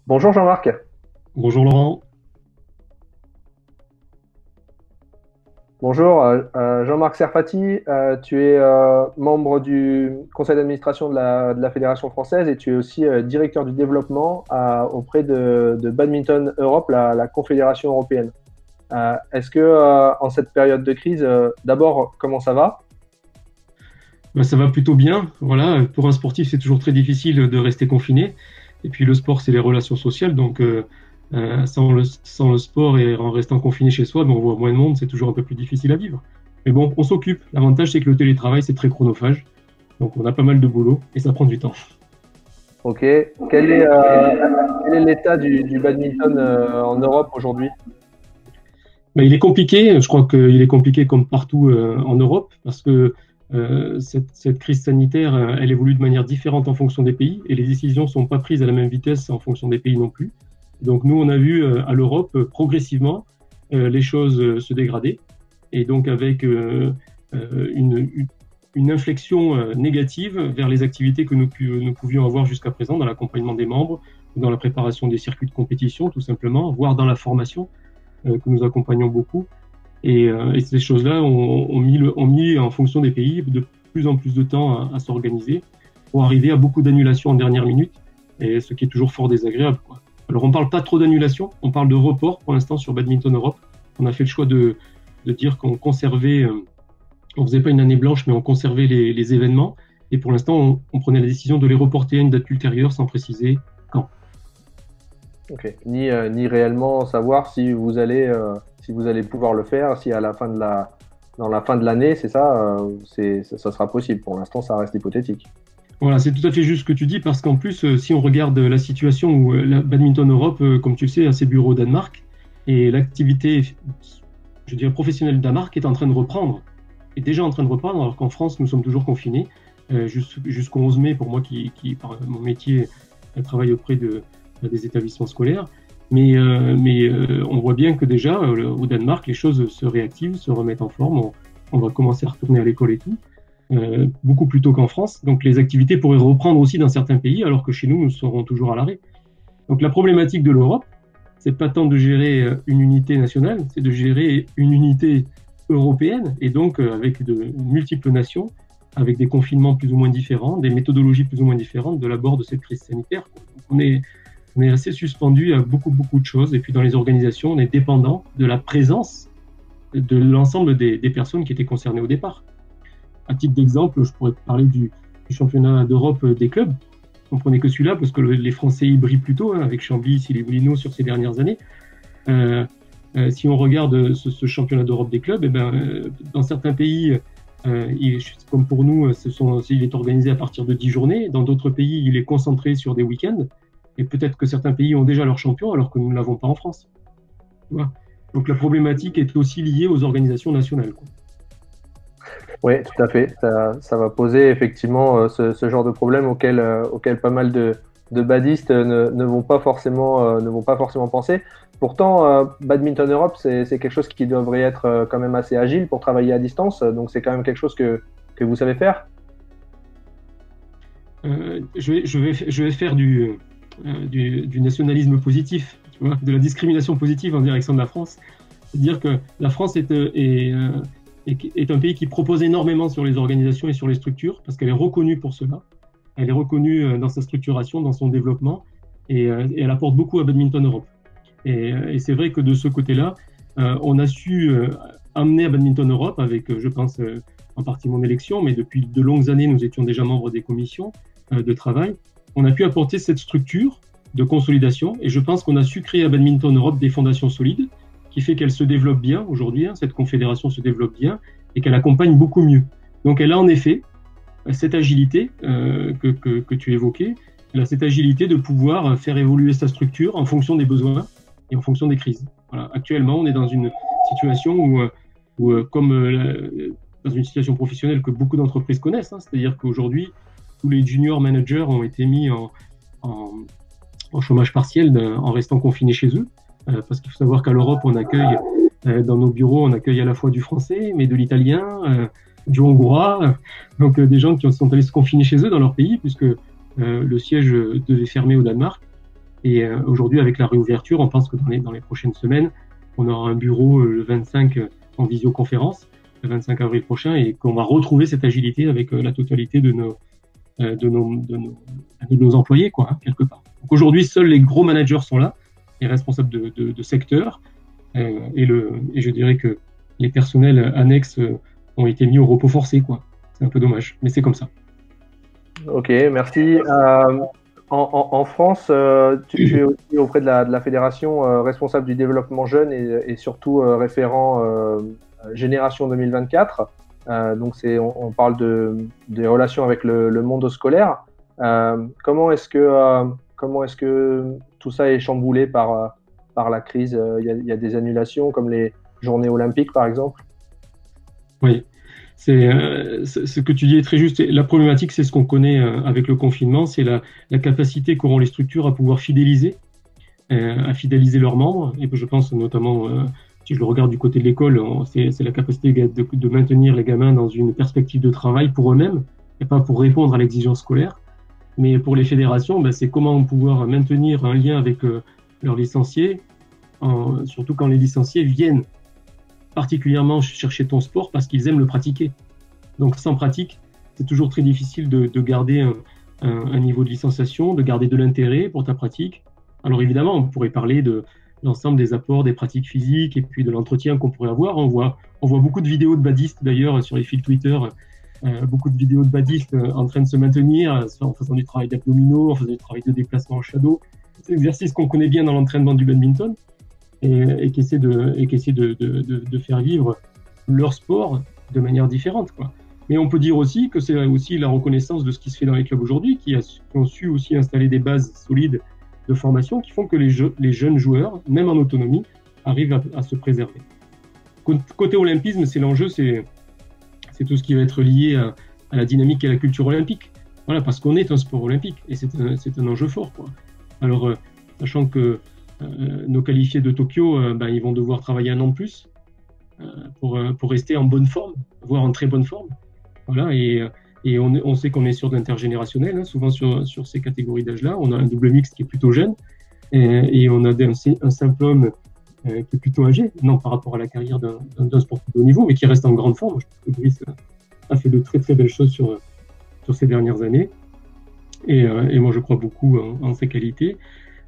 Bonjour Jean-Marc. Bonjour Laurent. Bonjour Jean-Marc Serfati. Tu es membre du conseil d'administration de la Fédération française et tu es aussi directeur du développement auprès de Badminton Europe, la confédération européenne. Est-ce que en cette période de crise, d'abord, comment ça va? Ben, ça va plutôt bien. Voilà, pour un sportif, c'est toujours très difficile de rester confiné. Et puis le sport, c'est les relations sociales. Donc sans le sport et en restant confiné chez soi, ben, on voit moins de monde, c'est toujours un peu plus difficile à vivre. Mais bon, on s'occupe. L'avantage, c'est que le télétravail, c'est très chronophage. Donc on a pas mal de boulot et ça prend du temps. Ok. Quel est l'état du badminton en Europe aujourd'hui? Ben, il est compliqué. Je crois qu'il est compliqué comme partout en Europe parce que cette crise sanitaire, elle évolue de manière différente en fonction des pays et les décisions ne sont pas prises à la même vitesse en fonction des pays non plus. Donc nous, on a vu à l'Europe progressivement les choses se dégrader et donc avec une inflexion négative vers les activités que nous pouvions avoir jusqu'à présent dans l'accompagnement des membres, dans la préparation des circuits de compétition tout simplement, voire dans la formation que nous accompagnons beaucoup. Et ces choses-là ont mis en fonction des pays de plus en plus de temps à s'organiser pour arriver à beaucoup d'annulations en dernière minute, et ce qui est toujours fort désagréable, quoi. Alors on ne parle pas trop d'annulation, on parle de report pour l'instant sur Badminton Europe. On a fait le choix de dire qu'on conservait, on faisait pas une année blanche, mais on conservait les événements. Et pour l'instant, on prenait la décision de les reporter à une date ultérieure sans préciser quand. Ok. Ni réellement savoir si vous allez pouvoir le faire, si à la fin dans la fin de l'année, c'est ça, ça sera possible. Pour l'instant, ça reste hypothétique. Voilà, c'est tout à fait juste ce que tu dis, parce qu'en plus, si on regarde la situation où la Badminton Europe, comme tu le sais, a ses bureaux au Danemark, et l'activité, je dirais, professionnelle du Danemark est en train de reprendre, est déjà en train de reprendre, alors qu'en France, nous sommes toujours confinés, jusqu'au 11 mai, pour moi qui par mon métier, travaille auprès des établissements scolaires. Mais on voit bien que déjà, au Danemark, les choses se réactivent, se remettent en forme, on va commencer à retourner à l'école et tout beaucoup plus tôt qu'en France. Donc les activités pourraient reprendre aussi dans certains pays, alors que chez nous, nous serons toujours à l'arrêt. Donc la problématique de l'Europe, c'est pas tant de gérer une unité nationale, c'est de gérer une unité européenne, et donc avec de multiples nations, avec des confinements plus ou moins différents, des méthodologies plus ou moins différentes de l'abord de cette crise sanitaire. Donc on est assez suspendu à beaucoup de choses, et puis dans les organisations, on est dépendant de la présence de l'ensemble des personnes qui étaient concernées au départ. À titre d'exemple, je pourrais parler du championnat d'Europe des clubs. On prenait que celui-là parce que les Français y brillent plutôt, hein, avec Chambly, Issy-les-Moulineaux sur ces dernières années. Si on regarde ce championnat d'Europe des clubs, eh ben, dans certains pays, comme pour nous, il est organisé à partir de 10 journées. Dans d'autres pays, il est concentré sur des week-ends. Et peut-être que certains pays ont déjà leur champion alors que nous ne l'avons pas en France. Tu vois. Donc la problématique est aussi liée aux organisations nationales, quoi. Oui, tout à fait. Ça va poser effectivement ce genre de problème auquel pas mal de badistes ne vont pas forcément penser. Pourtant, Badminton Europe, c'est quelque chose qui devrait être quand même assez agile pour travailler à distance. Donc, c'est quand même quelque chose que vous savez faire. Je vais faire du nationalisme positif, tu vois, de la discrimination positive en direction de la France. C'est-à-dire que la France est un pays qui propose énormément sur les organisations et sur les structures, parce qu'elle est reconnue pour cela. Elle est reconnue dans sa structuration, dans son développement, et elle apporte beaucoup à Badminton Europe. Et c'est vrai que de ce côté-là, on a su amener à Badminton Europe, avec, je pense, en partie mon élection, mais depuis de longues années, nous étions déjà membres des commissions de travail. On a pu apporter cette structure de consolidation, et je pense qu'on a su créer à Badminton Europe des fondations solides, qui fait qu'elle se développe bien aujourd'hui, hein, cette confédération se développe bien, et qu'elle accompagne beaucoup mieux. Donc elle a en effet cette agilité que tu évoquais, elle a cette agilité de pouvoir faire évoluer sa structure en fonction des besoins et en fonction des crises. Voilà. Actuellement, on est dans une situation dans une situation professionnelle que beaucoup d'entreprises connaissent, hein, c'est-à-dire qu'aujourd'hui, tous les junior managers ont été mis en, en chômage partiel en restant confinés chez eux, parce qu'il faut savoir qu'à l'Europe, on accueille, dans nos bureaux, on accueille à la fois du français, mais de l'italien, du hongrois, donc des gens qui sont allés se confiner chez eux dans leur pays, puisque le siège devait fermer au Danemark. Et aujourd'hui, avec la réouverture, on pense que dans les prochaines semaines, on aura un bureau le 25 en visioconférence, le 25 avril prochain, et qu'on va retrouver cette agilité avec la totalité de nos employés, quoi, hein, quelque part. Donc aujourd'hui, seuls les gros managers sont là, les responsables de secteur, et je dirais que les personnels annexes ont été mis au repos forcé, quoi. C'est un peu dommage, mais c'est comme ça. Ok, merci. En France, tu es aussi auprès de la fédération responsable du développement jeune et surtout référent Génération 2024. Donc on parle des relations avec le monde scolaire. Comment est-ce que tout ça est chamboulé par la crise? Il y a des annulations comme les journées olympiques par exemple. Oui, ce que tu dis est très juste. La problématique, c'est ce qu'on connaît avec le confinement, c'est la capacité qu'auront les structures à pouvoir à fidéliser leurs membres. Et je pense notamment, si je le regarde du côté de l'école, c'est la capacité de maintenir les gamins dans une perspective de travail pour eux-mêmes et pas pour répondre à l'exigence scolaire. Mais pour les fédérations, ben, c'est comment pouvoir maintenir un lien avec leurs licenciés, surtout quand les licenciés viennent particulièrement chercher ton sport parce qu'ils aiment le pratiquer. Donc sans pratique, c'est toujours très difficile de garder un niveau de licenciation, de garder de l'intérêt pour ta pratique. Alors évidemment, on pourrait parler de l'ensemble des apports des pratiques physiques et puis de l'entretien qu'on pourrait avoir. On voit beaucoup de vidéos de badistes d'ailleurs sur les fils Twitter, beaucoup de vidéos de badistes en train de se maintenir en faisant du travail d'abdominaux, en faisant du travail de déplacement en shadow. C'est un exercice qu'on connaît bien dans l'entraînement du badminton et qui essaie de faire vivre leur sport de manière différente, quoi. Mais on peut dire aussi que c'est aussi la reconnaissance de ce qui se fait dans les clubs aujourd'hui, qui ont su aussi installer des bases solides de formation qui font que les jeunes joueurs, même en autonomie, arrivent à se préserver. Côté olympisme, c'est l'enjeu, c'est tout ce qui va être lié à la dynamique et à la culture olympique. Voilà, parce qu'on est un sport olympique et c'est un enjeu fort, quoi. Alors, sachant que nos qualifiés de Tokyo, ils vont devoir travailler un an de plus pour rester en bonne forme, voire en très bonne forme. Voilà, et on sait qu'on est sur de l'intergénérationnel, hein, souvent sur ces catégories d'âge-là. On a un double mixte qui est plutôt jeune et on a un simple homme qui est plutôt âgé, non par rapport à la carrière d'un sportif de haut niveau, mais qui reste en grande forme. Je trouve que Brice a fait de très très belles choses sur ces dernières années. Et moi, je crois beaucoup en ses qualités.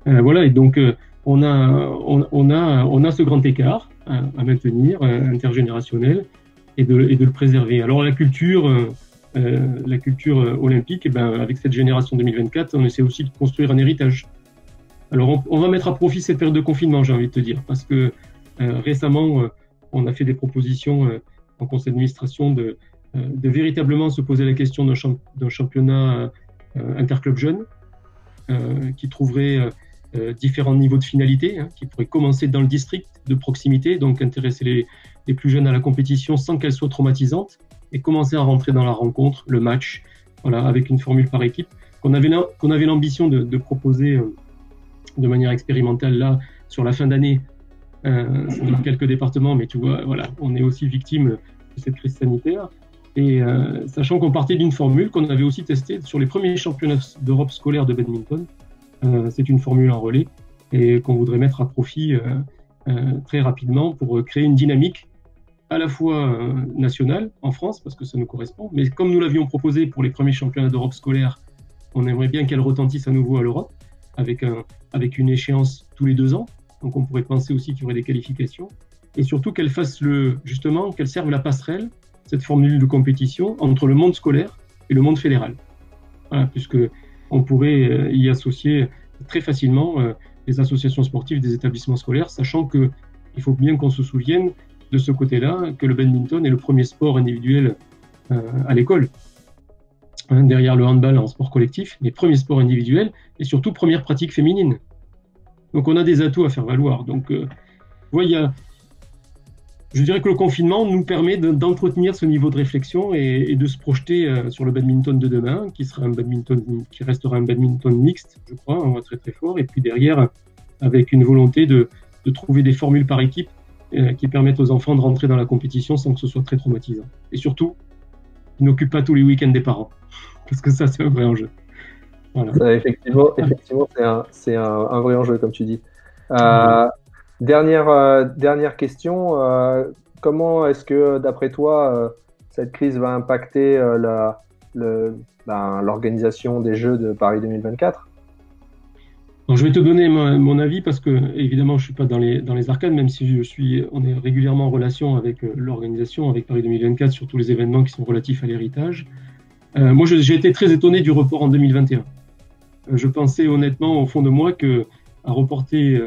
Voilà, et donc on a ce grand écart à maintenir, intergénérationnel, et de le préserver. Alors la culture olympique, avec cette génération 2024, on essaie aussi de construire un héritage. Alors on va mettre à profit cette période de confinement, j'ai envie de te dire, parce que récemment, on a fait des propositions en conseil d'administration de véritablement se poser la question d'un championnat interclub jeune qui trouverait différents niveaux de finalité, hein, qui pourrait commencer dans le district de proximité, donc intéresser les plus jeunes à la compétition sans qu'elle soit traumatisante, et commencer à rentrer dans la rencontre, le match, voilà, avec une formule par équipe, qu'on avait l'ambition de proposer de manière expérimentale là, sur la fin d'année, dans quelques départements, mais tu vois, voilà, on est aussi victime de cette crise sanitaire. Et sachant qu'on partait d'une formule qu'on avait aussi testée sur les premiers championnats d'Europe scolaire de badminton, c'est une formule en relais et qu'on voudrait mettre à profit très rapidement pour créer une dynamique à la fois nationale en France, parce que ça nous correspond, mais comme nous l'avions proposé pour les premiers championnats d'Europe scolaire, on aimerait bien qu'elle retentisse à nouveau à l'Europe, avec une échéance tous les 2 ans. Donc on pourrait penser aussi qu'il y aurait des qualifications, et surtout qu'elle serve la passerelle, cette formule de compétition, entre le monde scolaire et le monde fédéral. Voilà, puisque on pourrait y associer très facilement les associations sportives des établissements scolaires, sachant qu'il faut bien qu'on se souvienne de ce côté-là, que le badminton est le premier sport individuel à l'école. Hein, derrière le handball en sport collectif, les premiers sports individuels et surtout première pratique féminine. Donc on a des atouts à faire valoir. Donc je dirais que le confinement nous permet d'entretenir ce niveau de réflexion et de se projeter sur le badminton de demain, qui restera un badminton mixte, je crois, on va très très fort, et puis derrière, avec une volonté de trouver des formules par équipe qui permettent aux enfants de rentrer dans la compétition sans que ce soit très traumatisant. Et surtout, qui n'occupent pas tous les week-ends des parents, parce que ça, c'est un vrai enjeu. Voilà. Ça, effectivement, c'est un vrai enjeu, comme tu dis. Dernière question. Comment est-ce que, d'après toi, cette crise va impacter l'organisation des Jeux de Paris 2024? Alors, je vais te donner mon avis parce que, évidemment, je ne suis pas dans les arcades, même si on est régulièrement en relation avec l'organisation, avec Paris 2024, sur tous les événements qui sont relatifs à l'héritage. Moi, j'ai été très étonné du report en 2021. Je pensais honnêtement, au fond de moi, à reporter,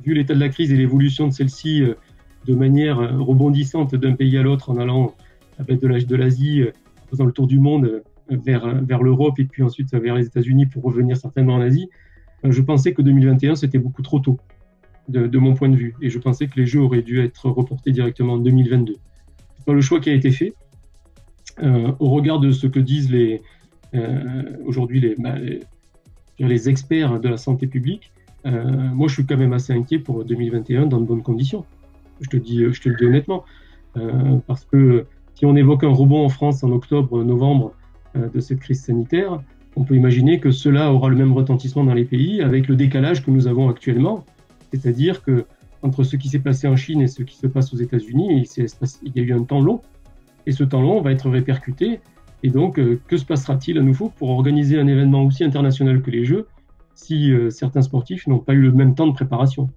vu l'état de la crise et l'évolution de celle-ci de manière rebondissante d'un pays à l'autre, en allant avec de l'Asie, en faisant le tour du monde vers l'Europe et puis ensuite vers les États-Unis pour revenir certainement en Asie, je pensais que 2021, c'était beaucoup trop tôt, de mon point de vue. Et je pensais que les Jeux auraient dû être reportés directement en 2022. C'est pas le choix qui a été fait. Au regard de ce que disent aujourd'hui les experts de la santé publique, moi je suis quand même assez inquiet pour 2021 dans de bonnes conditions. Je te le dis honnêtement. Parce que si on évoque un rebond en France en octobre, novembre de cette crise sanitaire, on peut imaginer que cela aura le même retentissement dans les pays avec le décalage que nous avons actuellement. C'est-à-dire que entre ce qui s'est passé en Chine et ce qui se passe aux États-Unis, il y a eu un temps long. Et ce temps long va être répercuté. Et donc, que se passera-t-il à nouveau pour organiser un événement aussi international que les Jeux si certains sportifs n'ont pas eu le même temps de préparation?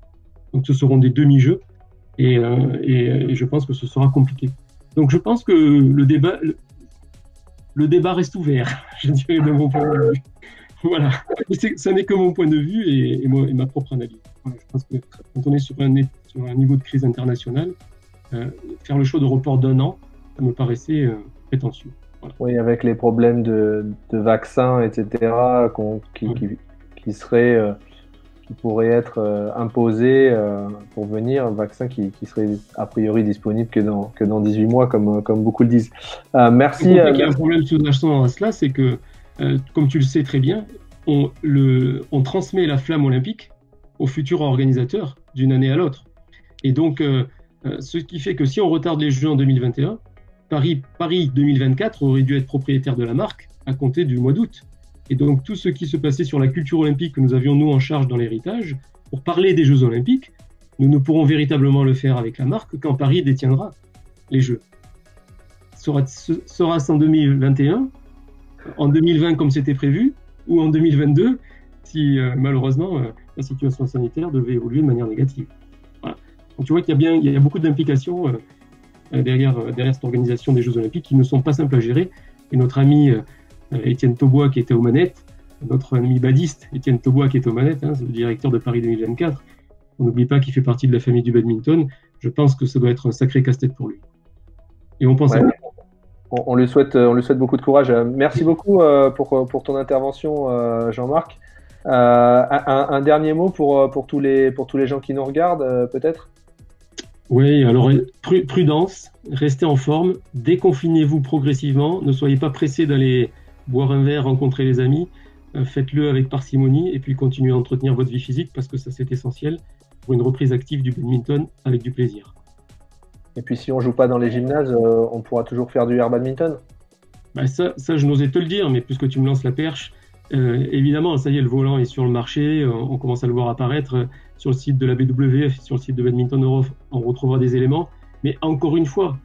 Donc, ce seront des demi-jeux. Et je pense que ce sera compliqué. Donc, je pense que le débat reste ouvert, je dirais, de mon point de vue. Voilà. Ça n'est que mon point de vue et ma propre analyse. Voilà. Je pense que quand on est sur un niveau de crise internationale, faire le choix de report d'1 an, ça me paraissait prétentieux. Voilà. Oui, avec les problèmes de vaccins, etc., qui pourraient être imposés pour venir, un vaccin qui serait a priori disponible que dans 18 mois, comme beaucoup le disent. Merci. Il y a un problème sous-jacent à cela, c'est que, comme tu le sais très bien, on transmet la flamme olympique aux futurs organisateurs d'une année à l'autre. Et donc, ce qui fait que si on retarde les Jeux en 2021, Paris 2024 aurait dû être propriétaire de la marque à compter du mois d'août. Et donc, tout ce qui se passait sur la culture olympique que nous avions, nous, en charge dans l'héritage, pour parler des Jeux olympiques, nous ne pourrons véritablement le faire avec la marque quand Paris détiendra les Jeux. Sera-ce en 2021, en 2020 comme c'était prévu, ou en 2022, si malheureusement la situation sanitaire devait évoluer de manière négative. Voilà. Donc, tu vois qu'il y a beaucoup d'implications derrière cette organisation des Jeux olympiques qui ne sont pas simples à gérer. Et notre ami Étienne Taubois qui était aux manettes, notre ami badiste Étienne Taubois qui est aux manettes, c'est le directeur de Paris 2024. On n'oublie pas qu'il fait partie de la famille du badminton. Je pense que ça doit être un sacré casse-tête pour lui. Et on pense à lui. On lui souhaite beaucoup de courage. Merci beaucoup pour ton intervention, Jean-Marc. Un dernier mot pour tous les gens qui nous regardent, peut-être? Oui, alors prudence, restez en forme, déconfinez-vous progressivement, ne soyez pas pressés d'aller boire un verre, rencontrer les amis, faites-le avec parcimonie et puis continuez à entretenir votre vie physique parce que ça c'est essentiel pour une reprise active du badminton avec du plaisir. Et puis si on joue pas dans les gymnases, on pourra toujours faire du air badminton? Ça je n'osais te le dire, mais puisque tu me lances la perche, évidemment, ça y est, le volant est sur le marché, on commence à le voir apparaître sur le site de la BWF, sur le site de Badminton Europe, on retrouvera des éléments. Mais encore une fois,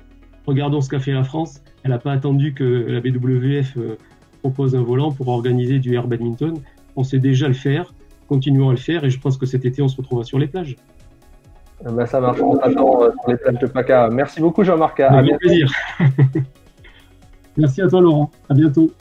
regardons ce qu'a fait la France. Elle n'a pas attendu que la BWF propose un volant pour organiser du air badminton. On sait déjà le faire, continuons à le faire et je pense que cet été, on se retrouvera sur les plages. Ça marche, on t'attend sur les plages de PACA. Merci beaucoup Jean-Marc. Avec plaisir. Merci à toi Laurent, à bientôt.